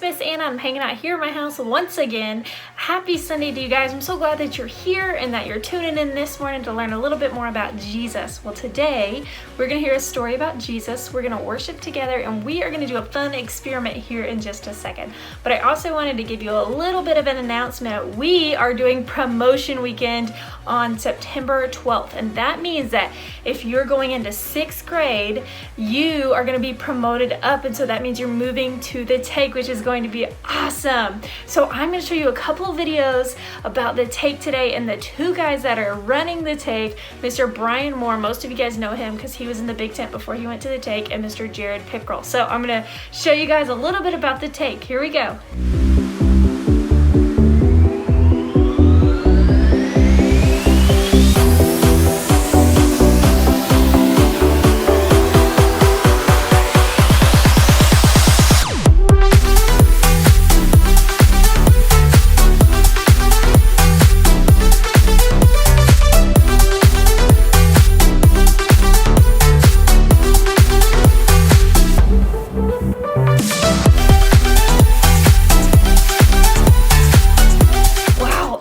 Miss Anna. I'm hanging out here at my house once again. Happy Sunday to you guys. I'm so glad that you're here and that you're tuning in this morning to learn a little bit more about Jesus. Well, today we're going to hear a story about Jesus. We're going to worship together and we are going to do a fun experiment here in just a second. But I also wanted to give you a little bit of an announcement. We are doing promotion weekend on September 12th, and that means that if you're going into 6th grade, you are going to be promoted up, and so that means you're moving to the take, which is going to be awesome. So I'm going to show you a couple of videos about the take today, and the two guys that are running the take, Mr. Brian Moore, most of you guys know him because he was in the Big Tent before he went to the take, and Mr. Jared Pickrell. So I'm going to show you guys a little bit about the take. Here we go.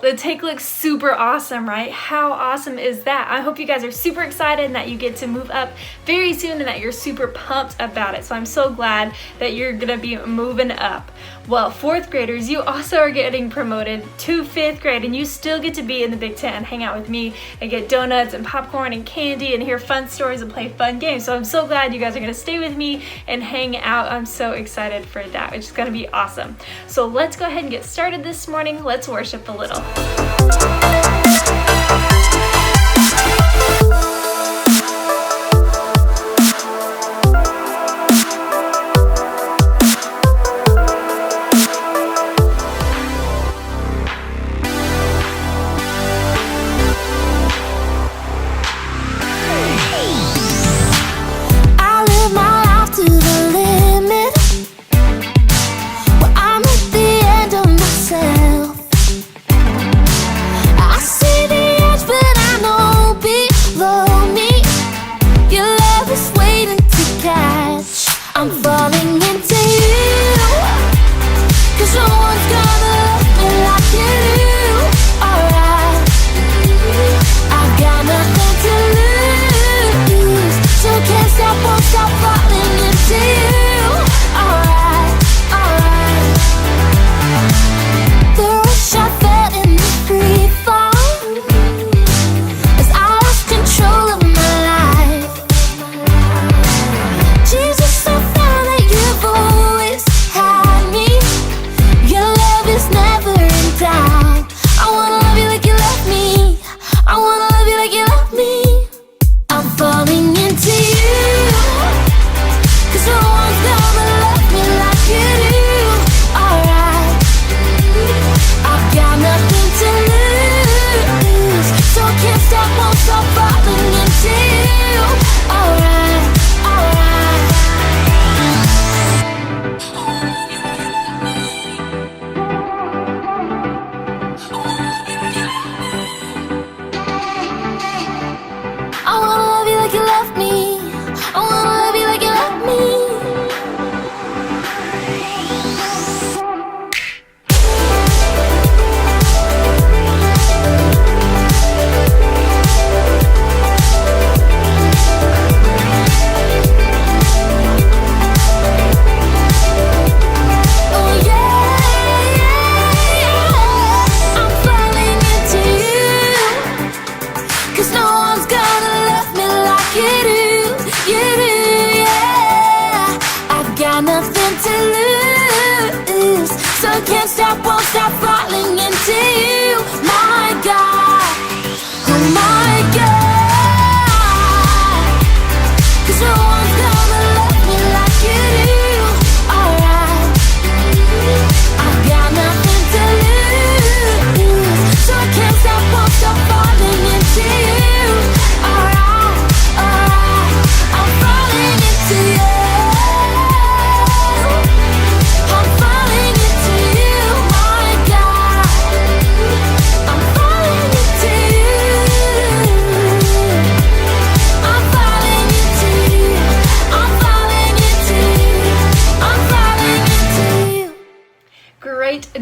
The take looks super awesome, right? How awesome is that? I hope you guys are super excited and that you get to move up very soon and that you're super pumped about it. So I'm so glad that you're gonna be moving up. Well, 4th graders, you also are getting promoted to 5th grade, and you still get to be in the Big Tent and hang out with me and get donuts and popcorn and candy and hear fun stories and play fun games. So I'm so glad you guys are gonna stay with me and hang out. I'm so excited for that, which is gonna be awesome. So let's go ahead and get started this morning. Let's worship a little.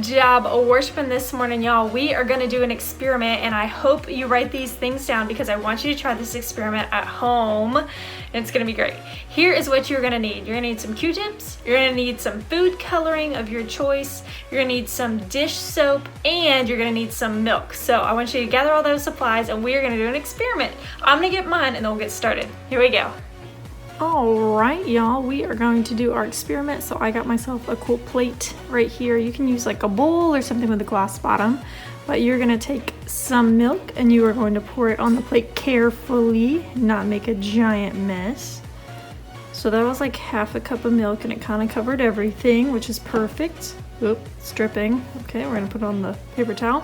job worshiping this morning, y'all. We are going to do an experiment, and I hope you write these things down because I want you to try this experiment at home, and it's going to be great. Here is what you're going to need. You're going to need some Q-tips. You're going to need some food coloring of your choice. You're going to need some dish soap, and you're going to need some milk. So I want you to gather all those supplies, and we are going to do an experiment. I'm going to get mine, and then we'll get started. Here we go. All right, y'all, we are going to do our experiment. So I got myself a cool plate right here. You can use like a bowl or something with a glass bottom, but you're gonna take some milk and you are going to pour it on the plate carefully, not make a giant mess. So that was like half a cup of milk and it kind of covered everything, which is perfect. Oop, it's dripping. Okay, we're gonna put it on the paper towel.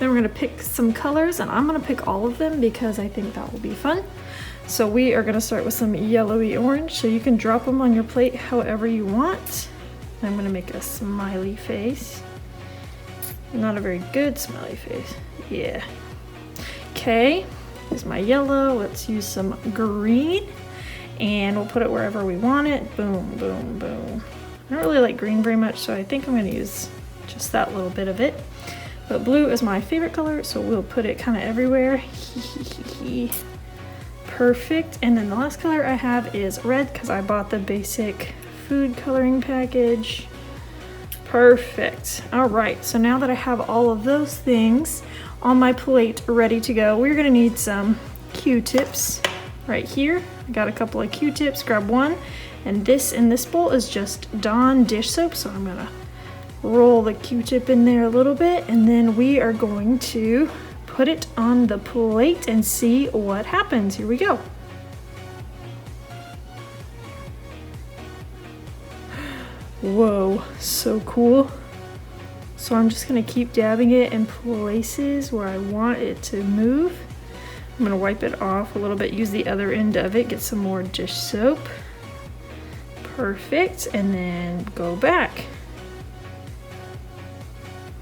Then we're gonna pick some colors, and I'm gonna pick all of them because I think that will be fun. So we are gonna start with some yellowy orange, so you can drop them on your plate however you want. I'm gonna make a smiley face. Not a very good smiley face. Yeah. Okay, here's my yellow. Let's use some green, and we'll put it wherever we want it. Boom, boom, boom. I don't really like green very much, so I think I'm gonna use just that little bit of it. But blue is my favorite color, so we'll put it kind of everywhere. Perfect. And then the last color I have is red because I bought the basic food coloring package. Perfect. All right, so now that I have all of those things on my plate ready to go, we're gonna need some Q-tips right here. I got a couple of Q-tips, grab one. And this in this bowl is just Dawn dish soap, so I'm gonna roll the Q-tip in there a little bit, and then we are going to put it on the plate and see what happens. Here we go. Whoa, so cool. So I'm just gonna keep dabbing it in places where I want it to move. I'm gonna wipe it off a little bit, use the other end of it, get some more dish soap. Perfect, and then go back.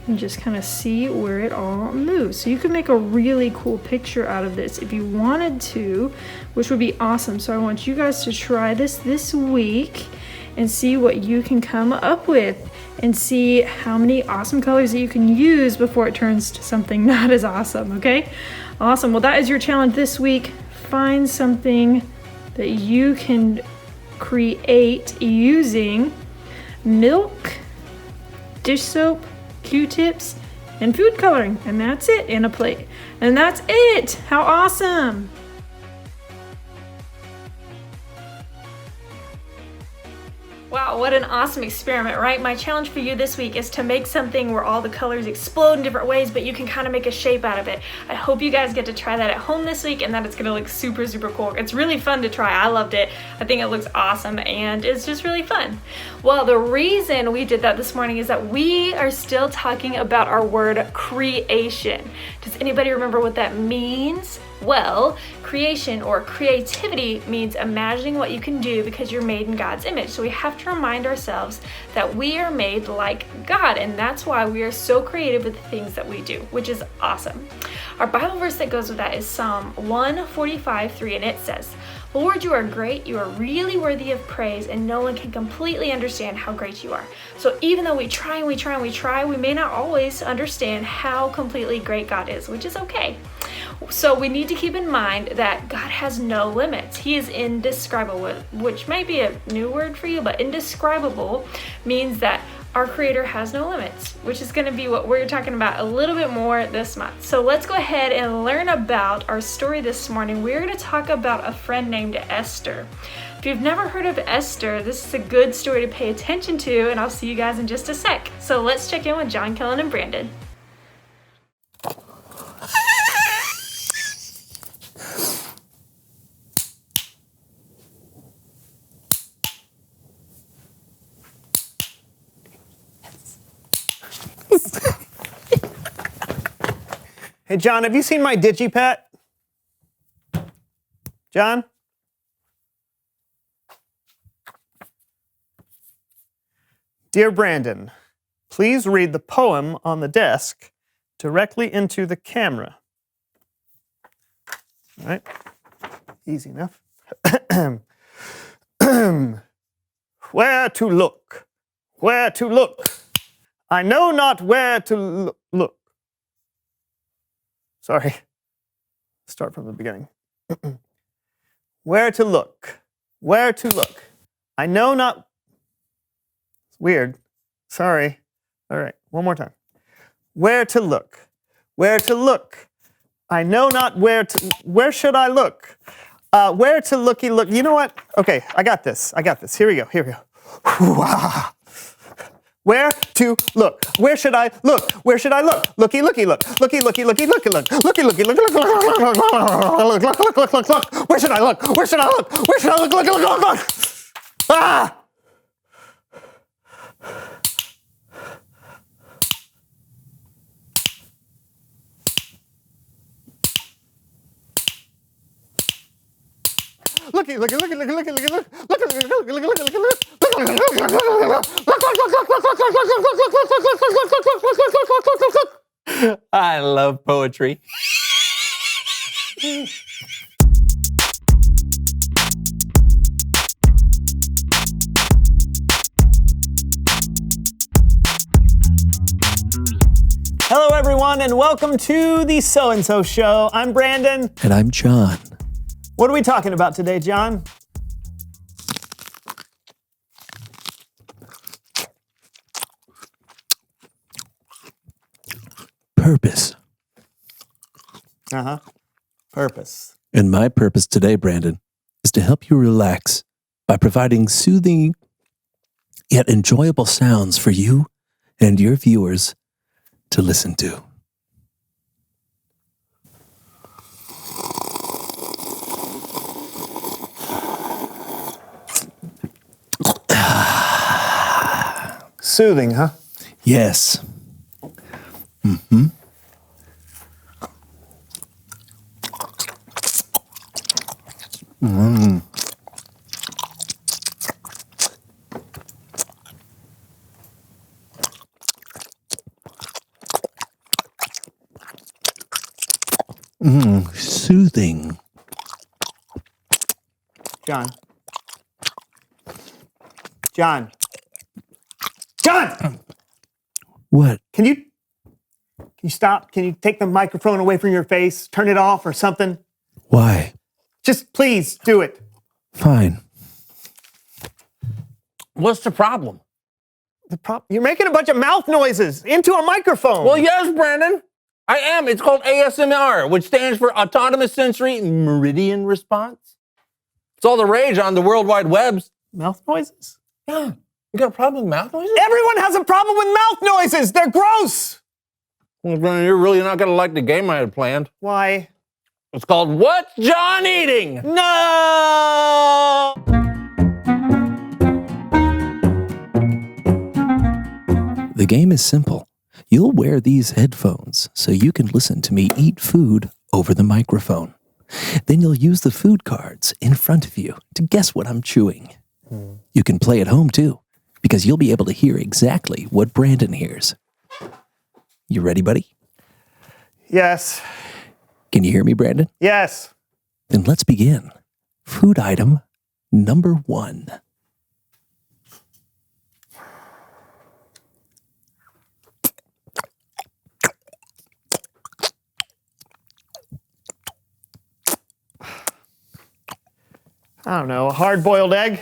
And just kind of see where it all moves. So you can make a really cool picture out of this if you wanted to, which would be awesome. So I want you guys to try this week and see what you can come up with and see how many awesome colors that you can use before it turns to something not as awesome, okay? Awesome, well that is your challenge this week. Find something that you can create using milk, dish soap, Q-tips, and food coloring, and that's it, in a plate. And that's it! How awesome! Wow, what an awesome experiment, right? My challenge for you this week is to make something where all the colors explode in different ways, but you can kind of make a shape out of it. I hope you guys get to try that at home this week and that it's gonna look super, super cool. It's really fun to try. I loved it. I think it looks awesome and it's just really fun. Well, the reason we did that this morning is that we are still talking about our word creation. Does anybody remember what that means? Well, creation or creativity means imagining what you can do because you're made in God's image. So we have to remind ourselves that we are made like God, and that's why we are so creative with the things that we do, which is awesome. Our Bible verse that goes with that is Psalm 145:3, and it says, "Lord, you are great, you are really worthy of praise, and no one can completely understand how great you are." So even though we try and we try and we try, we may not always understand how completely great God is, which is okay. So we need to keep in mind that God has no limits. He is indescribable, which may be a new word for you, but indescribable means that our Creator has no limits, which is going to be what we're talking about a little bit more this month. So let's go ahead and learn about our story this morning. We're going to talk about a friend named Esther. If you've never heard of Esther, this is a good story to pay attention to, and I'll see you guys in just a sec. So let's check in with John, Kellen, and Brandon. Hey, John, have you seen my DigiPet? John? Dear Brandon, please read the poem on the desk directly into the camera. All right, easy enough. Where to look? Where to look? I know not where to look. Sorry. Start from the beginning. Where to look. Where to look. I know not. It's weird. Sorry. All right, one more time. Where to look. Where to look. I know not where to. Where should I look? Where to looky look. You know what? Okay, I got this. Here we go. Whew-ah. Where to look? Where should I look? Where should I look? Looky, looky, look. Looky, looky, looky, looky, look. Looky, looky, look, look, look, look, look, look, look, look, look. Where should I look? Where should I look? Where should I look? Look, look, look, look. Ah! Looky, looky, looky, looky, looky, looky, look. Look, look, look, look, look, look, look, look. I love poetry. Hello, everyone, and welcome to the So-and-So Show. I'm Brandon. And I'm John. What are we talking about today, John? Purpose. Purpose. And my purpose today, Brandon, is to help you relax by providing soothing yet enjoyable sounds for you and your viewers to listen to. Soothing, huh? Yes. Mm-hmm. Mm. Soothing. John. What? Can you stop? Can you take the microphone away from your face? Turn it off or something? Why? Just please do it. Fine. What's the problem? You're making a bunch of mouth noises into a microphone. Well, yes, Brandon. I am. It's called ASMR, which stands for Autonomous Sensory Meridian Response. It's all the rage on the World Wide Webs. Mouth noises? Yeah. You got a problem with mouth noises? Everyone has a problem with mouth noises. They're gross. Well, Brandon, you're really not going to like the game I had planned. Why? It's called What's John Eating? No! The game is simple. You'll wear these headphones so you can listen to me eat food over the microphone. Then you'll use the food cards in front of you to guess what I'm chewing. You can play at home too, because you'll be able to hear exactly what Brandon hears. You ready, buddy? Yes. Can you hear me, Brandon? Yes. Then let's begin. Food item number 1. I don't know, a hard-boiled egg?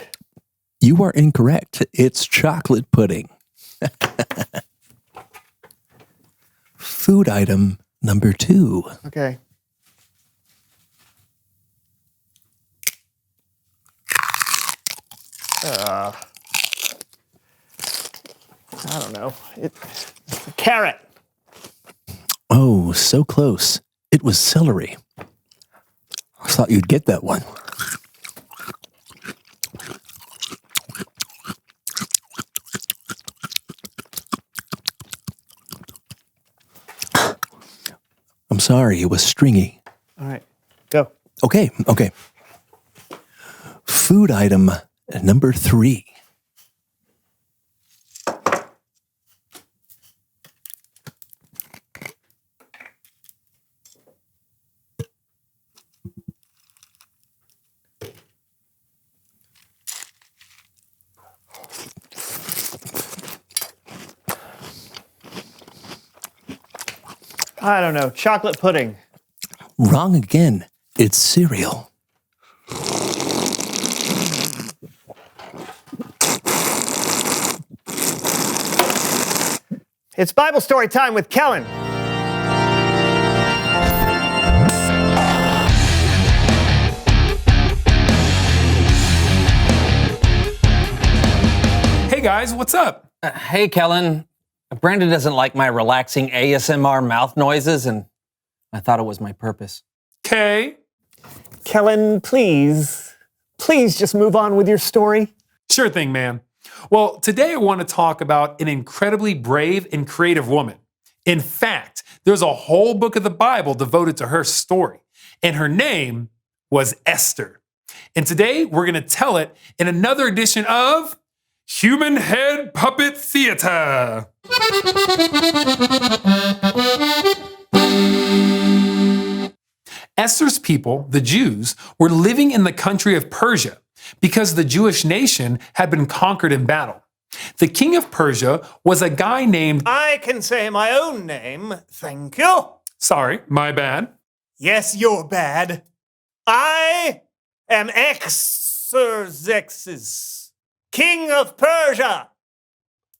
You are incorrect. It's chocolate pudding. Food item number 2. Okay. I don't know. It's a carrot. Oh, so close. It was celery. I thought you'd get that one. I'm sorry, it was stringy. All right, go. Okay. Food item number 3. I don't know, chocolate pudding. Wrong again. It's cereal. It's Bible story time with Kellen. Hey guys, what's up? Hey, Kellen. Brandon doesn't like my relaxing ASMR mouth noises, and I thought it was my purpose. Okay. Kellen, please just move on with your story. Sure thing, man. Well, today I want to talk about an incredibly brave and creative woman. In fact, there's a whole book of the Bible devoted to her story, and her name was Esther. And today we're going to tell it in another edition of Human Head Puppet Theater. Esther's people, the Jews, were living in the country of Persia because the Jewish nation had been conquered in battle. The king of Persia was a guy named... I can say my own name, thank you. Sorry, my bad. Yes, you're bad. I am Xerxes, king of Persia.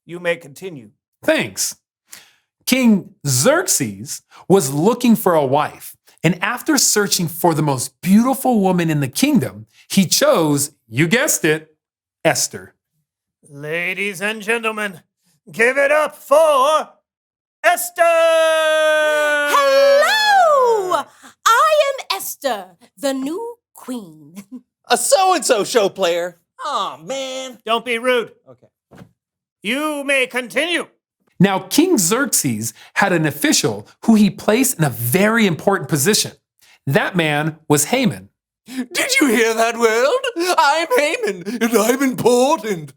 You may continue. Thanks. King Xerxes was looking for a wife, and after searching for the most beautiful woman in the kingdom, he chose, you guessed it, Esther. Ladies and gentlemen, give it up for Esther! Hello! I am Esther, the new queen. A so-and-so show player. Oh, man. Don't be rude. Okay. You may continue. Now, King Xerxes had an official who he placed in a very important position. That man was Haman. Did you hear that, world? I'm Haman, and I'm important.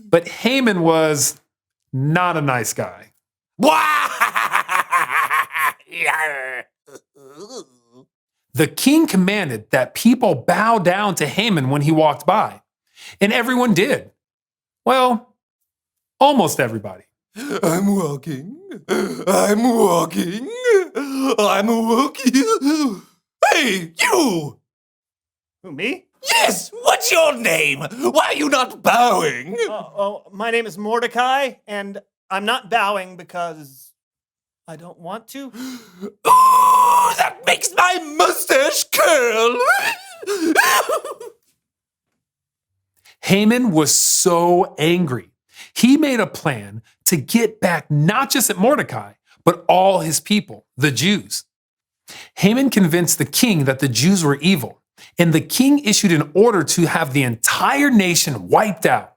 But Haman was not a nice guy. The king commanded that people bow down to Haman when he walked by, and everyone did. Well, almost everybody. I'm walking. Hey, you! Who, me? Yes, what's your name? Why are you not bowing? My name is Mordecai, and I'm not bowing because I don't want to. Oh, that makes my mustache curl. Haman was so angry. He made a plan to get back not just at Mordecai, but all his people, the Jews. Haman convinced the king that the Jews were evil, and the king issued an order to have the entire nation wiped out.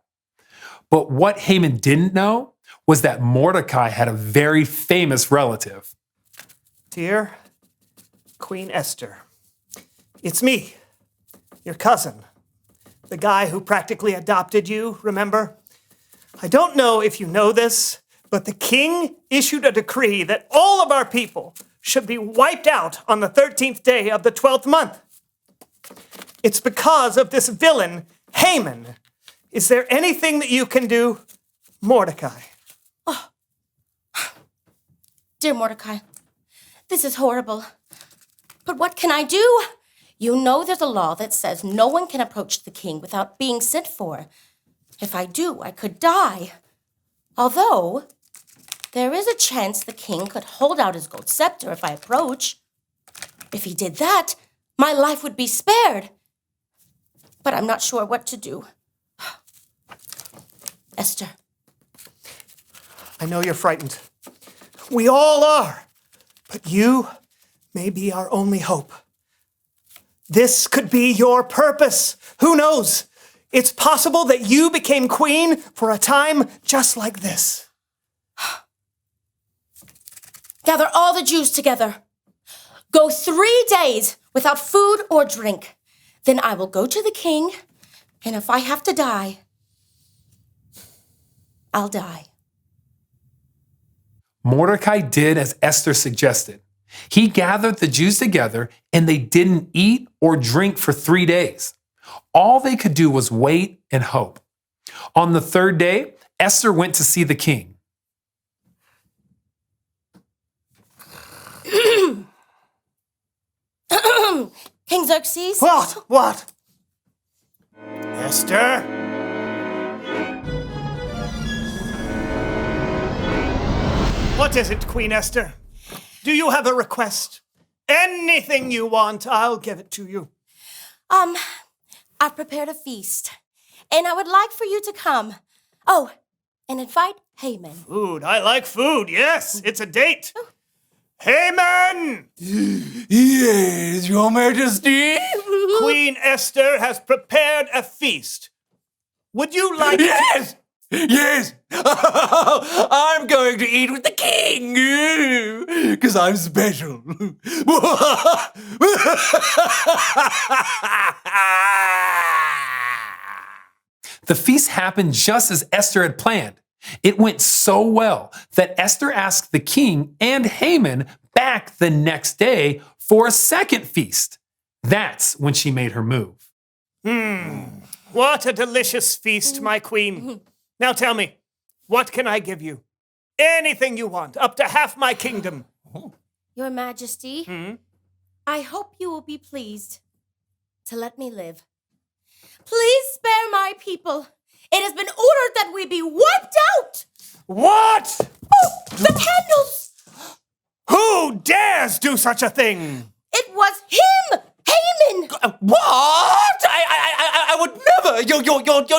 But what Haman didn't know was that Mordecai had a very famous relative. Dear Queen Esther, it's me, your cousin, the guy who practically adopted you, remember? I don't know if you know this, but the king issued a decree that all of our people should be wiped out on the 13th day of the 12th month. It's because of this villain, Haman. Is there anything that you can do, Mordecai? Dear Mordecai, this is horrible. But what can I do? You know there's a law that says no one can approach the king without being sent for. If I do, I could die. Although, there is a chance the king could hold out his gold scepter if I approach. If he did that, my life would be spared. But I'm not sure what to do. Esther. I know you're frightened. We all are. But you may be our only hope. This could be your purpose. Who knows? It's possible that you became queen for a time just like this. Gather all the Jews together. Go 3 days without food or drink. Then I will go to the king, and if I have to die, I'll die. Mordecai did as Esther suggested. He gathered the Jews together, and they didn't eat or drink for 3 days. All they could do was wait and hope. On the 3rd day, Esther went to see the king. King Xerxes? What? Esther? What is it, Queen Esther? Do you have a request? Anything you want, I'll give it to you. I've prepared a feast, and I would like for you to come. Oh, and invite Haman. Food. I like food. Yes, it's a date. Haman! Yes, Your Majesty. Queen Esther has prepared a feast. Would you like Yes! Yes! I'm going to eat with the king! Because I'm special. The feast happened just as Esther had planned. It went so well that Esther asked the king and Haman back the next day for a second feast. That's when she made her move. What a delicious feast, my queen. Now tell me, what can I give you? Anything you want, up to half my kingdom. Your Majesty, I hope you will be pleased to let me live. Please spare my people. It has been ordered that we be wiped out. What? Oh, the candles! Who dares do such a thing? It was him, Haman. What? I would never. You're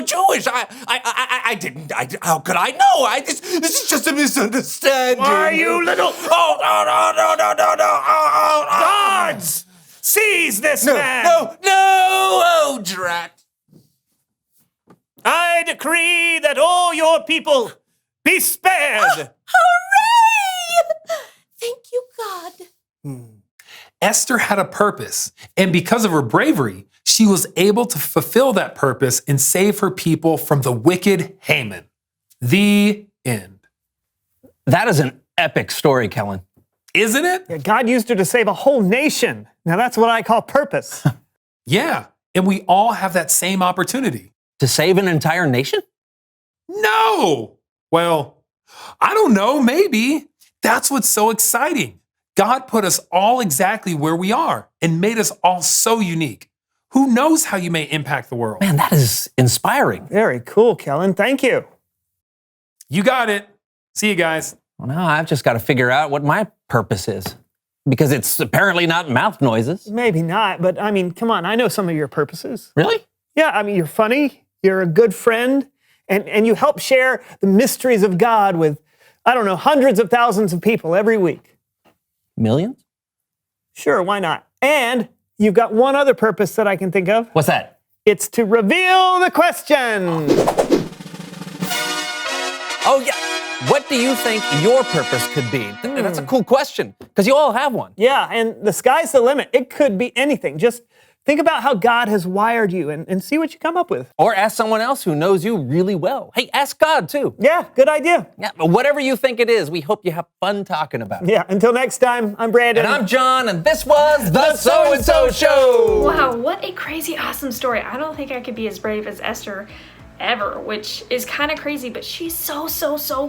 Jewish. I didn't. How could I know? This is just a misunderstanding. Why, you little... Oh, no. Guards! Seize this man! No, oh, drat. I decree that all your people be spared. Hooray! Thank you, God. Esther had a purpose, and because of her bravery, she was able to fulfill that purpose and save her people from the wicked Haman. The end. That is an epic story, Kellen. Isn't it? Yeah, God used her to save a whole nation. Now that's what I call purpose. Yeah, and we all have that same opportunity. To save an entire nation? No! Well, I don't know, maybe. That's what's so exciting. God put us all exactly where we are and made us all so unique. Who knows how you may impact the world? Man, that is inspiring. Very cool, Kellen. Thank you. You got it. See you guys. Well, now I've just got to figure out what my purpose is. Because it's apparently not mouth noises. Maybe not, but I mean, come on. I know some of your purposes. Really? Yeah, I mean, you're funny. You're a good friend. And you help share the mysteries of God with, I don't know, hundreds of thousands of people every week. Millions? Sure, why not? And you've got one other purpose that I can think of. What's that? It's to reveal the question. Oh, yeah. What do you think your purpose could be? That's a cool question, because you all have one. Yeah, and the sky's the limit. It could be anything. Just think about how God has wired you and see what you come up with. Or ask someone else who knows you really well. Hey, ask God, too. Yeah, good idea. Yeah, but whatever you think it is, we hope you have fun talking about it. Yeah, until next time, I'm Brandon. And I'm John, and this was The So-and-So Show. Wow, what a crazy, awesome story. I don't think I could be as brave as Esther ever, which is kind of crazy, but she's so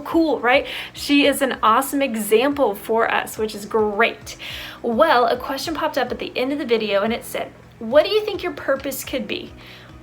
cool, right? She is an awesome example for us, which is great. Well, a question popped up at the end of the video and it said, what do you think your purpose could be?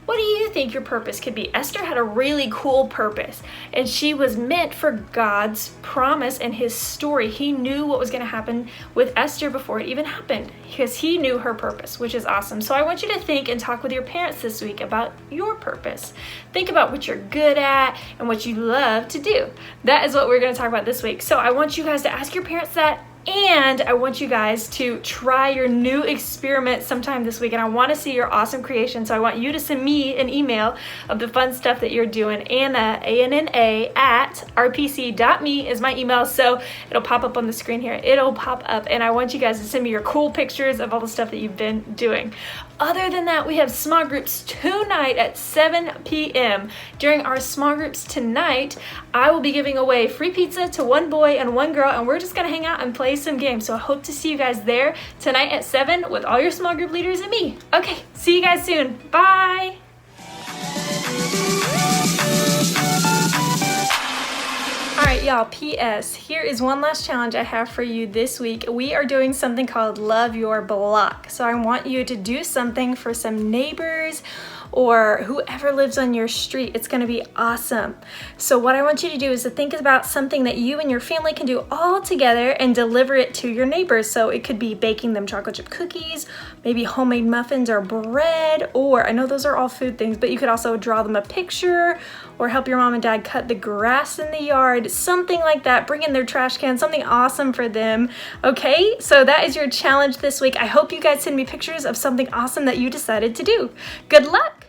What do you think your purpose could be? Esther had a really cool purpose, and she was meant for God's promise and his story. He knew what was going to happen with Esther before it even happened, because he knew her purpose, which is awesome. So I want you to think and talk with your parents this week about your purpose. Think about what you're good at and what you love to do. That is what we're going to talk about this week. So I want you guys to ask your parents that, and I want you guys to try your new experiment sometime this week, and I want to see your awesome creation. So I want you to send me an email of the fun stuff that you're doing. Anna, ANNA, @rpc.me is my email. So it'll pop up on the screen here. It'll pop up, and I want you guys to send me your cool pictures of all the stuff that you've been doing. Other than that, we have small groups tonight at 7 p.m. During our small groups tonight, I will be giving away free pizza to one boy and one girl, and we're just going to hang out and play some games. So I hope to see you guys there tonight at 7 with all your small group leaders and me. Okay, see you guys soon. Bye. All right, right, y'all, P.S. Here is one last challenge I have for you this week. We are doing something called Love Your Block. So I want you to do something for some neighbors or whoever lives on your street. It's gonna be awesome. So what I want you to do is to think about something that you and your family can do all together and deliver it to your neighbors. So it could be baking them chocolate chip cookies, maybe homemade muffins or bread, or I know those are all food things, but you could also draw them a picture or help your mom and dad cut the grass in the yard, something like that. Bring in their trash can, something awesome for them. Okay, so that is your challenge this week. I hope you guys send me pictures of something awesome that you decided to do. Good luck.